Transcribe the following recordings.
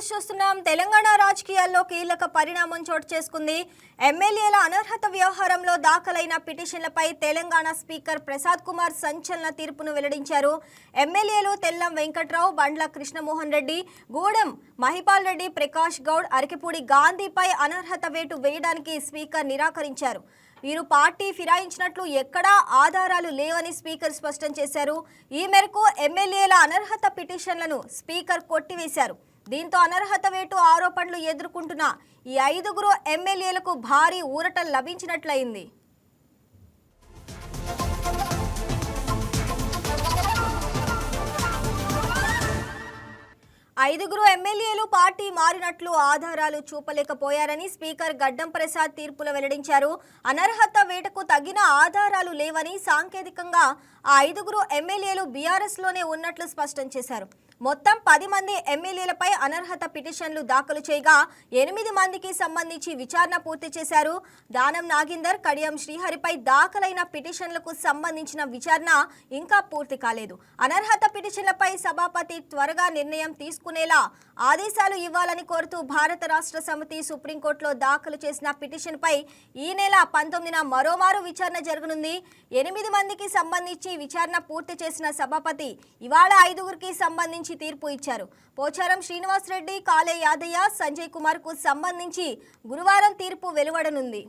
News చూస్తున్నాం. తెలంగాణ రాజకీయాల్లో కీలక పరిణామం చోటు చేసుకుంది. ఎమ్మెల్యేల అనర్హత వ్యవహారంలో దాఖలైన పిటిషన్లపై తెలంగాణ స్పీకర్ ప్రసాద్ కుమార్ సంచలన తీర్పును వెల్లడించారు. ఎమ్మెల్యేలు తెల్లం వెంకట్రావు, బండ్ల కృష్ణమోహన్ రెడ్డి, గూడెం మహిపాల్ రెడ్డి, ప్రకాష్ గౌడ్, అరకిపూడి గాంధీపై అనర్హత వేటు వేయడానికి స్పీకర్ నిరాకరించారు. వీరు పార్టీ ఫిరాయించినట్లు ఎక్కడా ఆధారాలు లేవని స్పీకర్ స్పష్టం చేశారు. ఈ మేరకు ఎమ్మెల్యేల అనర్హత పిటిషన్లను స్పీకర్ కొట్టివేశారు. దీంతో అనర్హత వేటు ఆరోపణలు ఎదుర్కొంటున్న ఈ 5గురు ఎమ్మెల్యేలకు భారీ ఊరట లభించినట్లయింది. 5గురు ఎమ్మెల్యేలు పార్టీ మారినట్లు ఆధారాలు చూపలేకపోయారని స్పీకర్ గడ్డం ప్రసాద్ తీర్పులో వెల్లడించారు. అనర్హత వేటకు తగిన ఆధారాలు లేవని, సాంకేతికంగా ఆ 5గురు ఎమ్మెల్యేలు బీఆర్ఎస్లోనే ఉన్నట్లు స్పష్టం చేశారు. మొత్తం 10 మంది ఎమ్మెల్యేలపై అనర్హత పిటిషన్లు దాఖలు చేయగా 8 మందికి సంబంధించి విచారణ పూర్తి చేశారు. దానం నాగేందర్, కడియం శ్రీహరిపై దాఖలైన పిటిషన్లకు సంబంధించిన విచారణ ఇంకా పూర్తి కాలేదు. అనర్హత పిటిషన్లపై సభాపతి త్వరగా నిర్ణయం తీసుకునేలా ఆదేశాలు ఇవ్వాలని కోరుతూ భారత రాష్ట్ర సమితి సుప్రీంకోర్టులో దాఖలు చేసిన పిటిషన్పై ఈ నెల 19న మరోమారు విచారణ జరగనుంది. 8 మందికి సంబంధించి విచారణ పూర్తి చేసిన సభాపతి ఇవాళ 5గురికి సంబంధించి తీర్పు ఇచ్చారు. పోచారం శ్రీనివాస్ రెడ్డి, కాలే యాదయ్య, సంజయ్ కుమార్ కు సంబంధించి గురువారం తీర్పు వెలువడనుంది.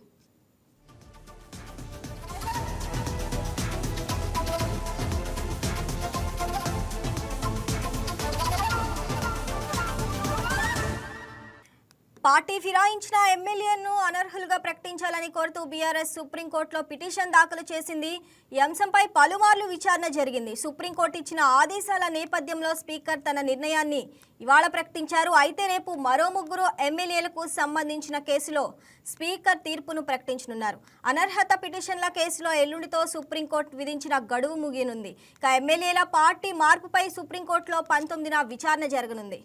పార్టీ ఫిరాయించిన ఎమ్మెల్యేలను అనర్హులుగా ప్రకటించాలని కోరుతూ బీఆర్ఎస్ సుప్రీంకోర్టులో పిటిషన్ దాఖలు చేసింది. ఈ అంశంపై పలుమార్లు విచారణ జరిగింది. సుప్రీంకోర్టు ఇచ్చిన ఆదేశాల నేపథ్యంలో స్పీకర్ తన నిర్ణయాన్ని ఇవాళ ప్రకటించారు. అయితే రేపు మరో 3 ఎమ్మెల్యేలకు సంబంధించిన కేసులో స్పీకర్ తీర్పును ప్రకటించనున్నారు. అనర్హత పిటిషన్ల కేసులో ఎల్లుండితో సుప్రీంకోర్టు విధించిన గడువు ముగియనుంది. ఇక ఎమ్మెల్యేల పార్టీ మార్పుపై సుప్రీంకోర్టులో 19న విచారణ జరగనుంది.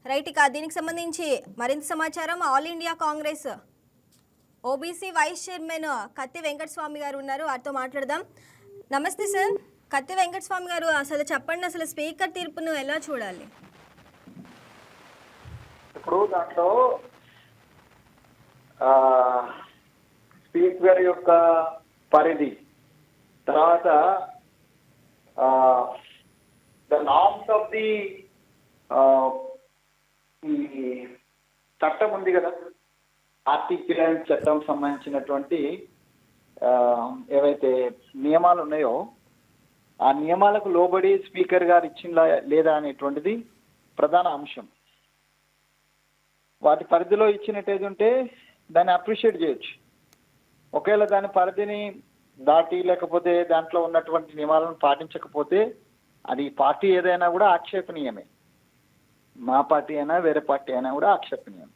రైట్, ఇక దీనికి సంబంధించి మరింత సమాచారం all India Congress OBC vice chairman Katti Venkataswamy గారు ఉన్నారు, వారితో మాట్లాడదాం. నమస్తే సార్. కత్తి వెంకటస్వామి గారు, అసలు చెప్పండి, అసలు స్పీకర్ తీర్పును ఎలా చూడాలి? ఇప్పుడు దాంట్లో స్పీకర్ యొక్క పరిధి, తర్వాత ద నార్మ్స్ ఆఫ్ ది ఈ చట్టం ఉంది కదా, ఆర్టికల్ చట్టం సంబంధించినటువంటి ఏవైతే నియమాలు ఉన్నాయో ఆ నియమాలకు లోబడి స్పీకర్ గారు ఇచ్చిందా లేదా అనేటువంటిది ప్రధాన అంశం. వాటి పరిధిలో ఇచ్చినట్టయితే ఉంటే దాన్ని అప్రిషియేట్ చేయొచ్చు. ఒకవేళ దాని పరిధిని దాటి లేకపోతే దాంట్లో ఉన్నటువంటి నియమాలను పాటించకపోతే అది పార్టీ ఏదైనా కూడా ఆక్షేపణీయమే. మా పార్టీ అయినా వేరే పార్టీ అయినా కూడా ఆక్షేపణీయం.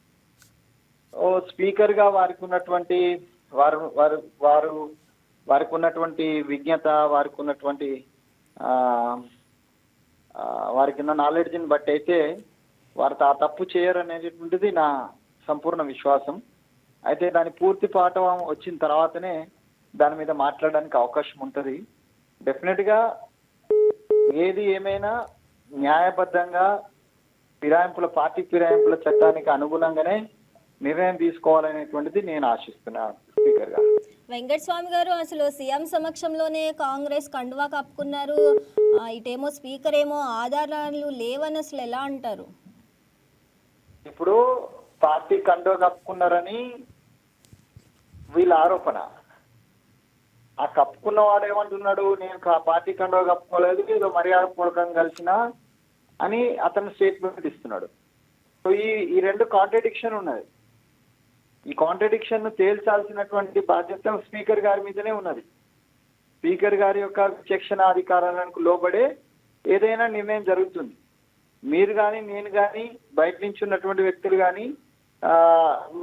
స్పీకర్గా వారికి ఉన్నటువంటి వారికి ఉన్నటువంటి విజ్ఞత, వారికి ఉన్నటువంటి వారికి ఉన్న నాలెడ్జ్ని బట్టి అయితే వారు ఆ తప్పు చేయరు అనేటువంటిది నా సంపూర్ణ విశ్వాసం. అయితే దాని పూర్తి పాఠం వచ్చిన తర్వాతనే దాని మీద మాట్లాడడానికి అవకాశం ఉంటుంది. డెఫినెట్గా ఏది ఏమైనా న్యాయబద్ధంగా పార్టీ ఫిరాయింపుల చట్టానికి అనుగుణంగానే నిర్ణయం తీసుకోవాలనేటువంటిది నేను ఆశిస్తున్నాను స్పీకర్ గారు. వెంకటస్వామి గారు, అసలు సీఎం సమక్షంలోనే కాంగ్రెస్ కండువా కప్పుకున్నారు, ఇటేమో స్పీకర్ ఏమో ఆధారాలు లేవని అసలు ఎలా అంటారు? ఇప్పుడు పార్టీ కండువా కప్పుకున్నారని వీళ్ళ ఆరోపణ. ఆ కప్పుకున్న వాడు ఏమంటున్నాడు, నేను పార్టీ కండువా కప్పుకోలేదు, ఏదో మర్యాదపూర్వకంగా కలిసిన అని అతను స్టేట్మెంట్ ఇస్తున్నాడు. సో ఈ 2 కాంట్రడిక్షన్ ఉన్నది. ఈ కాంట్రడిక్షన్ తేల్చాల్సినటువంటి బాధ్యత స్పీకర్ గారి మీదనే ఉన్నది. స్పీకర్ గారి యొక్క విచక్షణ అధికారాలకు లోబడే ఏదైనా నిర్ణయం జరుగుతుంది. మీరు కానీ నేను కానీ బయట నుంచి ఉన్నటువంటి వ్యక్తులు కానీ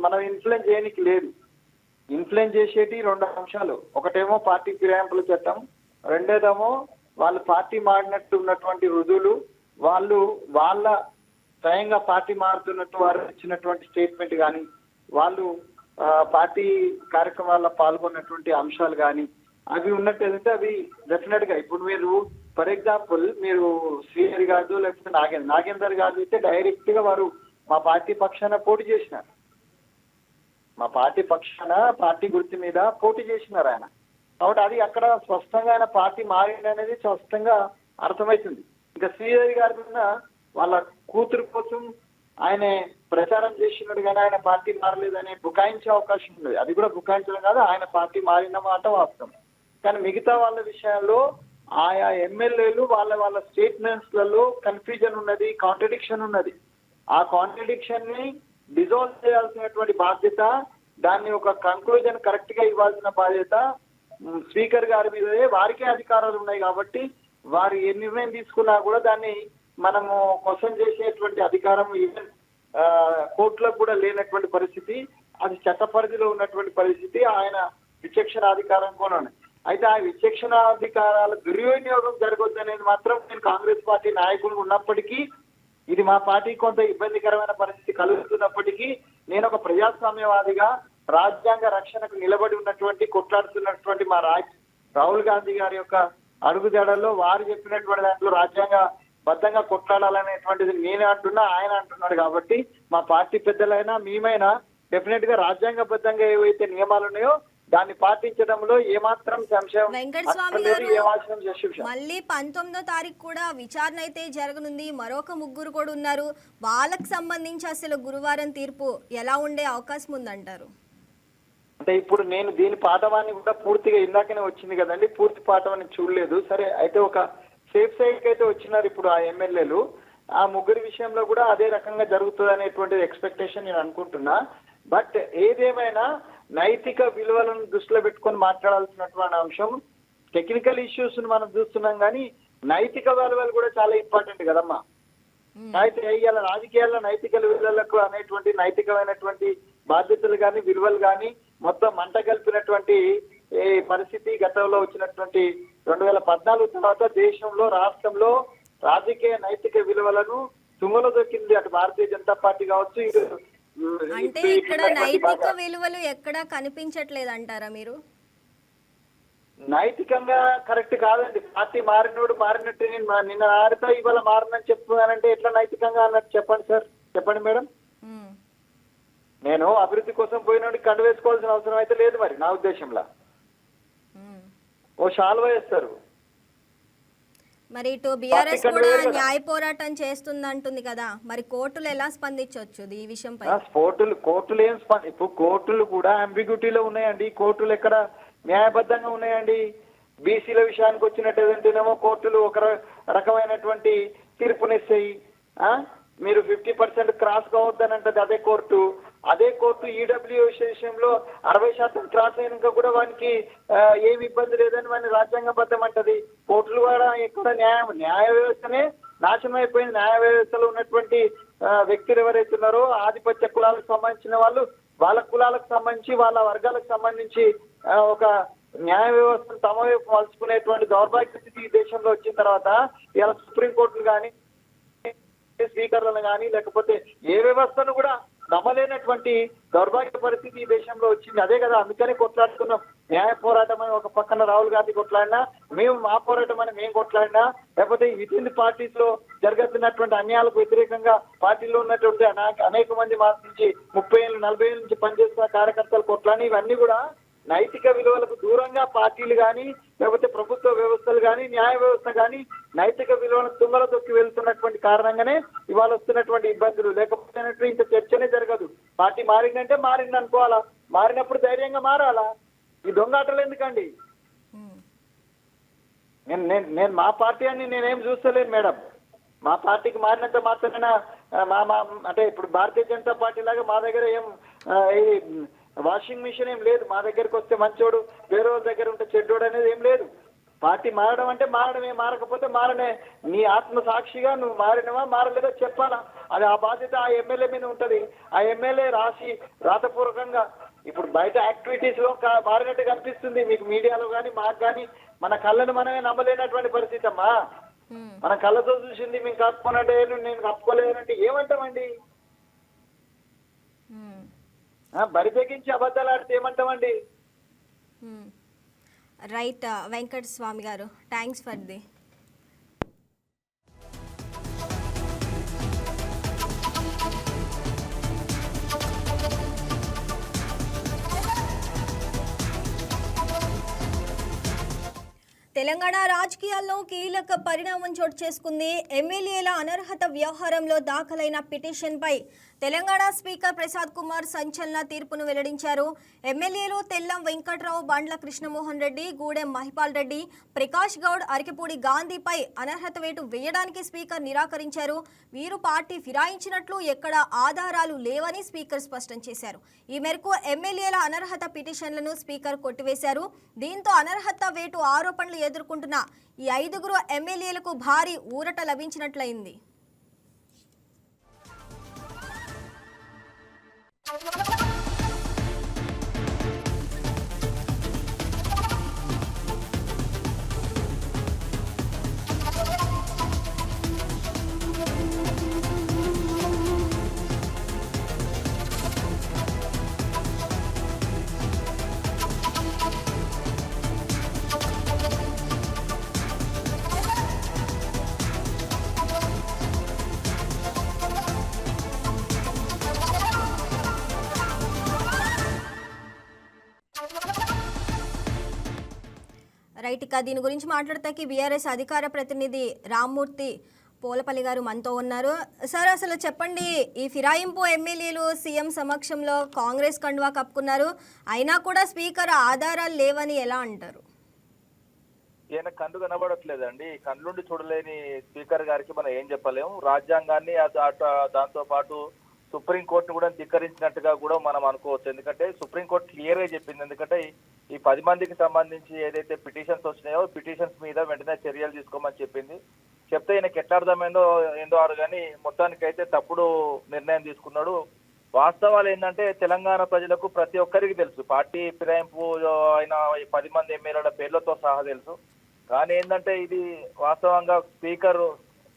మనం ఇన్ఫ్లుయెన్స్ చేయడానికి లేదు. ఇన్ఫ్లుయెన్స్ చేసేటి 2 అంశాలు. ఒకటేమో పార్టీ ఫిరాయింపుల చట్టం, రెండోదేమో వాళ్ళు పార్టీ మారినట్టు ఉన్నటువంటి రుజువులు, వాళ్ళు వాళ్ళ స్వయంగా పార్టీ మారుతున్నట్టు వారు ఇచ్చినటువంటి స్టేట్మెంట్ కానీ, వాళ్ళు పార్టీ కార్యక్రమాల్లో పాల్గొన్నటువంటి అంశాలు కానీ అవి ఉన్నట్టు ఏదంటే అవి డెఫినెట్గా ఇప్పుడు మీరు ఫర్ ఎగ్జాంపుల్ మీరు శ్రీహరి గారు లేకపోతే నాగేందర్ గారు అయితే డైరెక్ట్గా వారు మా పార్టీ పక్షాన పోటీ చేసినారు. మా పార్టీ పక్షాన పార్టీ గుర్తు మీద పోటీ చేసినారు ఆయన. కాబట్టి అది అక్కడ స్పష్టంగా ఆయన పార్టీ మారింది అనేది స్పష్టంగా అర్థమవుతుంది. ఇంకా శ్రీదేవి గారి మీద వాళ్ళ కూతురు కోసం ఆయన ప్రచారం చేసినాడు కానీ ఆయన పార్టీ మారలేదని బుకాయించే అవకాశం ఉంది. అది కూడా బుకాయించడం కాదు, ఆయన పార్టీ మారిన మాట వాస్తవం. కానీ మిగతా వాళ్ళ విషయాల్లో ఆయా ఎమ్మెల్యేలు వాళ్ళ స్టేట్మెంట్స్లలో కన్ఫ్యూజన్ ఉన్నది, కాంట్రడిక్షన్ ఉన్నది. ఆ కాంట్రడిక్షన్ ని డిజాల్వ్ చేయాల్సినటువంటి బాధ్యత, దాన్ని ఒక కంక్లూజన్ కరెక్ట్ గా ఇవ్వాల్సిన బాధ్యత స్పీకర్ గారి మీదే. వారికే అధికారాలు ఉన్నాయి కాబట్టి వారు ఏ నిర్ణయం తీసుకున్నా కూడా దాన్ని మనము క్వశ్చన్ చేసేటువంటి అధికారం ఈవెన్ కోర్టులకు కూడా లేనటువంటి పరిస్థితి, అది చట్ట పరిధిలో ఉన్నటువంటి పరిస్థితి. ఆయన విచక్షణాధికారం కూడా ఉంది. అయితే ఆ విచక్షణాధికారాల దుర్వినియోగం జరగొద్దు అనేది మాత్రం నేను కాంగ్రెస్ పార్టీ నాయకులు ఉన్నప్పటికీ, ఇది మా పార్టీకి కొంత ఇబ్బందికరమైన పరిస్థితి కలుగుతున్నప్పటికీ, నేను ఒక ప్రజాస్వామ్యవాదిగా రాజ్యాంగ రక్షణకు నిలబడి ఉన్నటువంటి కొట్లాడుతున్నటువంటి మా రాహుల్ గాంధీ గారి యొక్క అడుగుజాడల్లో వారు చెప్పినటువంటి దాంట్లో రాజ్యాంగ బద్ధంగా కొట్లాడాలనేటువంటిది నేనే అంటున్నా, ఆయన అంటున్నాడు. కాబట్టి మా పార్టీ పెద్దలైనా మేమైనా డెఫినెట్ గా రాజ్యాంగబద్ధంగా ఏవైతే నియమాలు ఉన్నాయో దాన్ని పాటించడంలో ఏమాత్రం సంశయం వెంకటస్వామి గారు, లేదు. మళ్ళీ 19వ తారీఖు కూడా విచారణ అయితే జరగనుంది. మరొక 3 కూడా ఉన్నారు. వాళ్ళకి సంబంధించి అసలు గురువారం తీర్పు ఎలా ఉండే అవకాశం ఉందంటారు? అంటే ఇప్పుడు నేను దీని పాఠవాన్ని కూడా పూర్తిగా ఇందాకనే వచ్చింది కదండి, పూర్తి పాఠవాన్ని చూడలేదు. సరే, అయితే ఒక సేఫ్ సైడ్ అయితే వచ్చినారు ఇప్పుడు ఆ ఎమ్మెల్యేలు. ఆ 3 విషయంలో కూడా అదే రకంగా జరుగుతుంది అనేటువంటి ఎక్స్పెక్టేషన్ నేను అనుకుంటున్నా. బట్ ఏదేమైనా నైతిక విలువలను దృష్టిలో పెట్టుకొని మాట్లాడాల్సినటువంటి అంశం. టెక్నికల్ ఇష్యూస్ మనం చూస్తున్నాం కానీ నైతిక విలువలు కూడా చాలా ఇంపార్టెంట్ కదమ్మా. అయితే ఇవాళ రాజకీయాల్లో నైతిక విలువలకు అనేటువంటి నైతికమైనటువంటి బాధ్యతలు కానీ విలువలు కానీ మొత్తం మంట కలిపినటువంటి పరిస్థితి గతంలో వచ్చినటువంటి 2014 తర్వాత దేశంలో రాష్ట్రంలో రాజకీయ నైతిక విలువలను తుంగలో దొక్కింది. అటు భారతీయ జనతా పార్టీ కావచ్చు, ఇటు అంటే ఇక్కడ నైతిక విలువలు ఎక్కడా కనిపించట్లేదు అంటారా మీరు? నైతికంగా కరెక్ట్ కాదండి. పార్టీ మారినట్టు నిన్న ఆడితో ఇవాళ మారినని చెప్తున్నానంటే ఎట్లా నైతికంగా అన్నట్టు చెప్పండి సార్, చెప్పండి మేడం. నేను అభివృద్ధి కోసం పోయినోడి కండు వేసుకోవాల్సిన అవసరం అయితే లేదు మరి నా ఉద్దేశంలో. ఓ షాల్వా వేస్తారు. మరి ఇటు బీఆర్ఎస్ కూడా న్యాయ పోరాటం చేస్తుంది అంటుంది కదా, మరి కోర్టులు ఎలా స్పందించవచ్చు ఈ విషయంపై? కోర్టులు ఏం ఇప్పుడు కోర్టులు కూడా అంబిగ్యూటీలో ఉన్నాయండి. కోర్టులు ఎక్కడ న్యాయబద్ధంగా ఉన్నాయండి? బీసీల విషయానికి వచ్చినట్టేదంటేనేమో కోర్టులు ఒక రకమైనటువంటి తీర్పునిస్తాయి. మీరు 50% క్రాస్ కావద్దని అంటది అదే కోర్టు. అదే కోర్టు ఈడబ్ల్యూఎస్ విషయంలో 60% క్రాస్ అయినాక కూడా వానికి ఏమి ఇబ్బంది లేదని వాడిని రాజ్యాంగబద్ధం అంటది. కోర్టులు కూడా ఎక్కడ న్యాయ వ్యవస్థనే నాశనం అయిపోయింది. న్యాయ వ్యవస్థలో ఉన్నటువంటి వ్యక్తులు ఎవరైతే ఉన్నారో ఆధిపత్య కులాలకు సంబంధించిన వాళ్ళు, వాళ్ళ కులాలకు సంబంధించి వాళ్ళ వర్గాలకు సంబంధించి ఒక న్యాయ వ్యవస్థను తమ వైపు మలుచుకునేటువంటి దౌర్భాగ్య స్థితి ఈ దేశంలో వచ్చిన తర్వాత ఇలా సుప్రీంకోర్టులు కానీ స్పీకర్లను కానీ లేకపోతే ఏ వ్యవస్థను కూడా నమ్మలేనటువంటి దౌర్భాగ్య పరిస్థితి ఈ దేశంలో వచ్చింది. అదే కదా, అందుకనే కొట్లాడుతున్నాం. న్యాయ పోరాటం అని ఒక పక్కన రాహుల్ గాంధీ కొట్లాడినా, మేము మా పోరాటం అని మేము కొట్లాడినా, లేకపోతే విత్ ఇన్ ది పార్టీస్ లో జరుగుతున్నటువంటి అన్యాయాలకు వ్యతిరేకంగా పార్టీలో ఉన్నటువంటి అనేక మంది మా నుంచి 30 ఏళ్ళు 40 ఏళ్ళ నుంచి పనిచేస్తున్న కార్యకర్తలు కొట్లాడి, ఇవన్నీ కూడా నైతిక విలువలకు దూరంగా పార్టీలు కానీ లేకపోతే ప్రభుత్వ వ్యవస్థలు కానీ న్యాయ వ్యవస్థ కానీ నైతిక విలువలను తుంగలో తొక్కి వెళ్తున్నటువంటి కారణంగానే ఇవాళ వస్తున్నటువంటి ఇబ్బందులు. లేకపోతే ఇంత చర్చనే జరగదు. పార్టీ మారిందంటే మారింది అనుకోవాలా, మారినప్పుడు ధైర్యంగా మారాలా. ఈ దొంగాటలు ఎందుకండి? నేను మా పార్టీ అని నేనేం చూస్తలేను మేడం. మా పార్టీకి మారినంత మాత్రమే అంటే ఇప్పుడు భారతీయ జనతా పార్టీ లాగా మా దగ్గర ఏం వాషింగ్ మిషన్ ఏం లేదు. మా దగ్గరకు వస్తే మంచోడు, వేరే వాళ్ళ దగ్గర ఉంటే చెడ్డోడు అనేది ఏం లేదు. పార్టీ మారడం అంటే మారడమే, మారకపోతే మారనే. నీ ఆత్మ సాక్షిగా నువ్వు మారినవా మారలేదో చెప్పాలా. అది ఆ బాధ్యత ఆ ఎమ్మెల్యే మీద ఉంటది. ఆ ఎమ్మెల్యే రాతపూర్వకంగా ఇప్పుడు బయట యాక్టివిటీస్ లో మారినట్టు కనిపిస్తుంది మీకు మీడియాలో కానీ మాకు కానీ. మన కళ్ళను మనమే నమ్మలేనటువంటి పరిస్థితి అమ్మా. మన కళ్ళతో చూసింది మేము కప్పుకున్నట్టే నేను కప్పుకోలేదంటే ఏమంటామండి? బరి తెగించి అబద్ధాలు ఆడితే ఏమంటామండి? రైట్ వెంకట స్వామి గారు, థ్యాంక్స్ ఫర్ ది తెలంగాణ రాజకీయాల్లో కీలక పరిణామం చోటు చేసుకుంది. ఎమ్మెల్యేల అనర్హత వ్యవహారంలో దాఖలైన పిటిషన్పై తెలంగాణ స్పీకర్ ప్రసాద్ కుమార్ సంచలన తీర్పును వెల్లడించారు. ఎమ్మెల్యేలు తెల్లం వెంకట్రావు, బండ్ల కృష్ణమోహన్ రెడ్డి, గూడెం మహిపాల్ రెడ్డి, ప్రకాష్ గౌడ్, అరికిపూడి గాంధీపై అనర్హత వేటు వేయడానికి స్పీకర్ నిరాకరించారు. వీరు పార్టీ ఫిరాయించినట్లు ఎక్కడ ఆధారాలు లేవని స్పీకర్ స్పష్టం చేశారు. ఈ మేరకు ఎమ్మెల్యేల అనర్హత పిటిషన్లను స్పీకర్ కొట్టివేశారు. దీంతో అనర్హత వేటు ఆరోపణలు ఎదుర్కొంటున్న ఈ 5 ఎమ్మెల్యేలకు భారీ ఊరట లభించినట్లయింది. రైట్, ఇక దీని గురించి మాట్లాడతాకి బీఆర్ఎస్ అధికార ప్రతినిధి రామ్మూర్తి పోలపల్లి గారు మనతో ఉన్నారు. సార్, అసలు చెప్పండి, ఈ ఫిరాయింపు ఎమ్మెల్యేలు సీఎం సమక్షంలో కాంగ్రెస్ కండువా కప్పుకున్నారు, అయినా కూడా స్పీకర్ ఆధారాలు లేవని ఎలా అంటారు? ఈయన కన్ను కనబడట్లేదండి. కన్నుండి చూడలేని స్పీకర్ గారికి మనం ఏం చెప్పలేము. రాజ్యాంగాన్ని దాంతో పాటు సుప్రీంకోర్టును కూడా ధిక్కరించినట్టుగా కూడా మనం అనుకోవచ్చు. ఎందుకంటే సుప్రీంకోర్టు క్లియర్ గా చెప్పింది. ఎందుకంటే ఈ 10 మందికి సంబంధించి ఏదైతే పిటిషన్స్ వచ్చినాయో పిటిషన్స్ మీద వెంటనే చర్యలు తీసుకోమని చెప్పింది. చెప్తే ఈయనకి ఎట్లా అర్థమైందో కానీ మొత్తానికైతే తప్పుడు నిర్ణయం తీసుకున్నాడు. వాస్తవాలు ఏంటంటే తెలంగాణ ప్రజలకు ప్రతి ఒక్కరికి తెలుసు, పార్టీ ఫిరాయింపు అయిన 10 మంది ఎమ్మెల్యేల పేర్లతో సహా తెలుసు. కానీ ఏంటంటే ఇది వాస్తవంగా స్పీకర్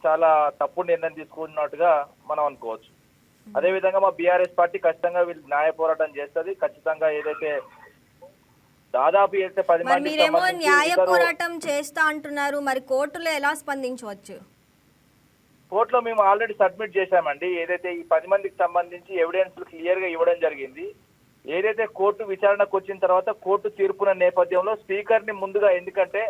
చాలా తప్పుడు నిర్ణయం తీసుకున్నట్టుగా మనం అనుకోవచ్చు. అదేవిధంగా మా బీఆర్ఎస్ పార్టీ ఖచ్చితంగా వీళ్ళు న్యాయ పోరాటం చేస్తుంది. ఖచ్చితంగా ఏదైతే దాదాపు 10 మంది మీరేమో న్యాయ పోరాటం చేస్తా అంటున్నారు, మరి కోర్టులో ఎలా స్పందించవచ్చు? కోర్టులో మేము ఆల్రెడీ సబ్మిట్ చేశామండి. ఏదైతే ఈ 10 మందికి సంబంధించి ఎవిడెన్స్ క్లియర్ గా ఇవ్వడం జరిగింది. ఏదైతే కోర్టు విచారణకు వచ్చిన తర్వాత కోర్టు తీర్పున నేపథ్యంలో స్పీకర్ ని ముందుగా, ఎందుకంటే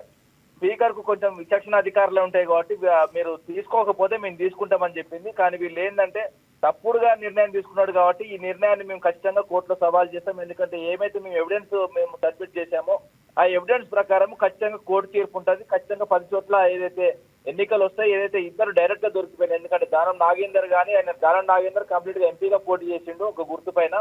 స్పీకర్ కు కొంచెం విచక్షణ అధికారులు ఉంటాయి కాబట్టి మీరు తీసుకోకపోతే మేము తీసుకుంటామని చెప్పింది. కానీ వీళ్ళు ఏంటంటే తప్పుడుగా నిర్ణయం తీసుకున్నాడు కాబట్టి ఈ నిర్ణయాన్ని మేము ఖచ్చితంగా కోర్టులో సవాల్ చేస్తాం. ఎందుకంటే ఏమైతే మేము ఎవిడెన్స్ సబ్మిట్ చేశామో ఆ ఎవిడెన్స్ ప్రకారం ఖచ్చితంగా కోర్టు తీర్పు ఉంటుంది. ఖచ్చితంగా 10 చోట్ల ఏదైతే ఎన్నికలు వస్తాయి, ఏదైతే ఇద్దరు డైరెక్ట్ గా దొరికిపోయినారు. ఎందుకంటే దానం నాగేందర్ కానీ, ఆయన దానం నాగేందర్ కంప్లీట్ గా ఎంపీగా పోటీ చేసిండు ఒక గుర్తు పైన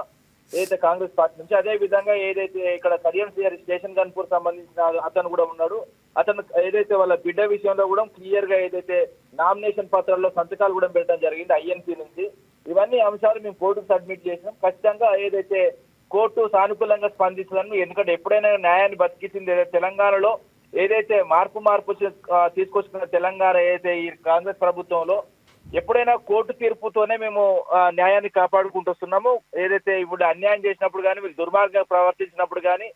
ఏదైతే కాంగ్రెస్ పార్టీ నుంచి. అదే విధంగా ఏదైతే ఇక్కడ కడియం సిఆర్ స్టేషన్ గన్పూర్ సంబంధించిన అతను కూడా ఉన్నాడు. అతను ఏదైతే వాళ్ళ బిడ్డ విషయంలో కూడా క్లియర్ గా ఏదైతే నామినేషన్ పత్రాల్లో సంతకాలు కూడా పెట్టడం జరిగింది ఐఎన్సీ నుంచి. ఇవన్నీ అంశాలు మేము కోర్టుకు సబ్మిట్ చేసినాం. ఖచ్చితంగా ఏదైతే కోర్టు సానుకూలంగా స్పందిస్తుందని, ఎందుకంటే ఎప్పుడైనా న్యాయాన్ని బతికించింది తెలంగాణలో ఏదైతే మార్పు తీసుకొచ్చుకున్న తెలంగాణ ఏదైతే ఈ కాంగ్రెస్ ప్రభుత్వంలో ఎప్పుడైనా కోర్టు తీర్పుతోనే మేము న్యాయాన్ని కాపాడుకుంటూ వస్తున్నాము. ఏదైతే ఇప్పుడు అన్యాయం చేసినప్పుడు కానీ, వీళ్ళు దుర్మార్గంగా ప్రవర్తించినప్పుడు కానీ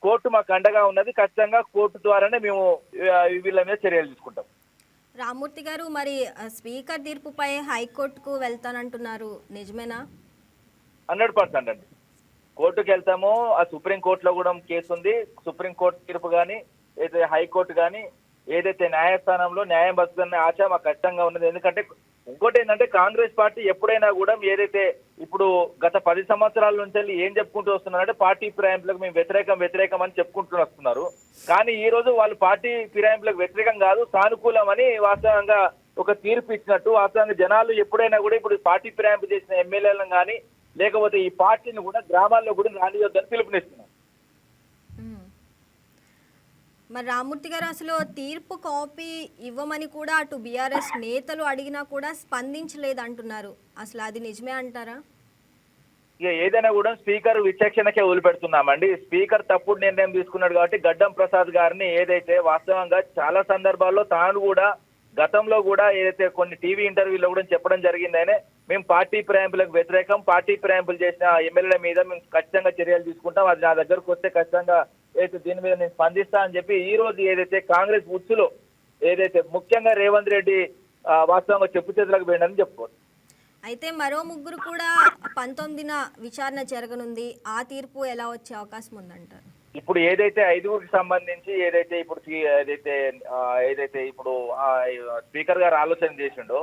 కోర్టు మాకు అండగా ఉన్నది. ఖచ్చితంగా కోర్టు ద్వారానే మేము వీళ్ళ మీద చర్యలు తీసుకుంటాం. రామ్మూర్తి గారు, మరి స్పీకర్ తీర్పుపై హైకోర్టుకు వెళ్తానంటున్నారు, నిజమేనా? 100% అండి. కోర్టుకు వెళ్తాము. ఆ సుప్రీంకోర్టులో కూడా కేసు ఉంది. సుప్రీంకోర్టు తీర్పు కానీ, ఏదైతే హైకోర్టు కానీ, ఏదైతే న్యాయస్థానంలో న్యాయం బతుకుతున్న ఆశ మాకు ఖచ్చితంగా ఉన్నది. ఎందుకంటే ఇంకోటి ఏంటంటే కాంగ్రెస్ పార్టీ ఎప్పుడైనా కూడా ఏదైతే ఇప్పుడు గత 10 సంవత్సరాల నుంచి ఏం చెప్పుకుంటూ వస్తున్నారంటే పార్టీ ఫిరాయింపులకు మేము వ్యతిరేకం అని చెప్పుకుంటూ వస్తున్నారు. కానీ ఈ రోజు వాళ్ళు పార్టీ ఫిరాయింపులకు వ్యతిరేకం కాదు, సానుకూలం అని వాస్తవంగా ఒక తీర్పు ఇచ్చినట్టు. వాస్తవంగా జనాలు ఎప్పుడైనా కూడా ఇప్పుడు పార్టీ ఫిరాయింపు చేసిన ఎమ్మెల్యేలను కానీ, లేకపోతే ఈ పార్టీని కూడా గ్రామాల్లో కూడా రానియొద్దని పిలుపునిస్తున్నారు. మరి రామ్మూర్తి గారు, అసలు తీర్పు కాపీ ఇవ్వమని కూడా అటు బీఆర్ఎస్ నేతలు అడిగినా కూడా స్పందించలేదు అంటున్నారు. అసలు అది నిజమే అంటారా? ఇక ఏదైనా కూడా స్పీకర్ విచక్షణకే వదిలిపెడుతున్నామండి. స్పీకర్ తప్పుడు నిర్ణయం తీసుకున్నాడు కాబట్టి గడ్డం ప్రసాద్ గారిని ఏదైతే వాస్తవంగా చాలా సందర్భాల్లో తాను కూడా గతంలో కూడా ఏదైతే కొన్ని టీవీ ఇంటర్వ్యూలో కూడా చెప్పడం జరిగిందనే మేము పార్టీ ఫిరాయింపులకు వ్యతిరేకం, పార్టీ ఫిరాయింపులు చేసిన ఎమ్మెల్యేల మీద మేము ఖచ్చితంగా చర్యలు తీసుకుంటాం, అది నా దగ్గరకు వస్తే ఖచ్చితంగా ఏదైతే దీని మీద నేను స్పందిస్తా అని చెప్పి ఈ రోజు ఏదైతే కాంగ్రెస్ ఉచ్చులో ఏదైతే ముఖ్యంగా రేవంత్ రెడ్డి వాస్తవంగా చెప్పు చేతులకు పోయిందని చెప్పుకోవచ్చు. అయితే మరో 3 కూడా 19న విచారణ జరగనుంది. ఆ తీర్పు ఎలా వచ్చే అవకాశం ఉందంటారు? ఇప్పుడు ఏదైతే ఐదుగురికి సంబంధించి ఏదైతే ఇప్పుడు ఏదైతే ఇప్పుడు స్పీకర్ గారు ఆలోచన చేసిండో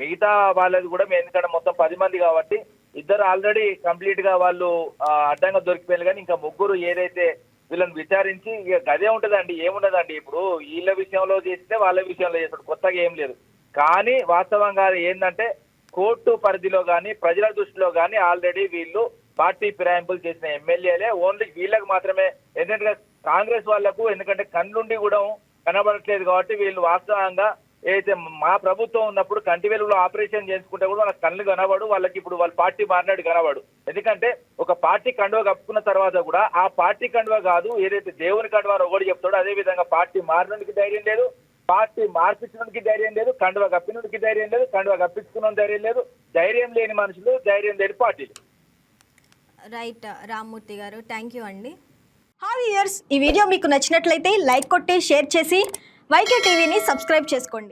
మిగతా వాళ్ళది కూడా మేము ఎందుకంటే మొత్తం 10 మంది కాబట్టి ఇద్దరు ఆల్రెడీ కంప్లీట్ గా వాళ్ళు అడ్డంగా దొరికిపోయారు. కానీ ఇంకా ముగ్గురు ఏదైతే వీళ్ళని విచారించి ఇక గదే ఉంటదండి, ఏముండదండి. ఇప్పుడు వీళ్ళ విషయంలో చేస్తే వాళ్ళ విషయంలో చేస్తాడు, కొత్తగా ఏం లేదు. కానీ వాస్తవంగా ఏంటంటే కోర్టు పరిధిలో కానీ ప్రజల దృష్టిలో కానీ ఆల్రెడీ వీళ్ళు పార్టీ ఫిరాయింపులు చేసిన ఎమ్మెల్యేలే. ఓన్లీ వీళ్ళకి మాత్రమే, ఎందుకంటే కాంగ్రెస్ వాళ్లకు ఎందుకంటే కళ్ళుండి కూడా కనబడట్లేదు కాబట్టి వీళ్ళు వాస్తవంగా ఏదైతే మా ప్రభుత్వం ఉన్నప్పుడు కంటి వెలుగులో ఆపరేషన్ చేసుకుంటే కూడా వాళ్ళకి కళ్ళు కనబడు, వాళ్ళకి ఇప్పుడు వాళ్ళ పార్టీ మారినట్టు కనబడు. ఎందుకంటే ఒక పార్టీ కండువ కప్పుకున్న తర్వాత కూడా ఆ పార్టీ కండువ కాదు, ఏదైతే దేవుని కండువ ఒకటి చెప్తాడో అదే విధంగా పార్టీ మారినోడికి ధైర్యం లేదు, పార్టీ మార్పించడానికి ధైర్యం లేదు, కండువ కప్పినోడికి ధైర్యం లేదు, కండువ కప్పించుకున్న ధైర్యం లేదు. ధైర్యం లేని మనుషులు, ధైర్యం లేని పార్టీలు. రైట్ రామ్మూర్తి గారు, థ్యాంక్ యూ అండి. హాయ్ వ్యూయర్స్, ఈ వీడియో మీకు నచ్చినట్లయితే లైక్ కొట్టి షేర్ చేసి వైకే టీవీని సబ్స్క్రైబ్ చేసుకోండి.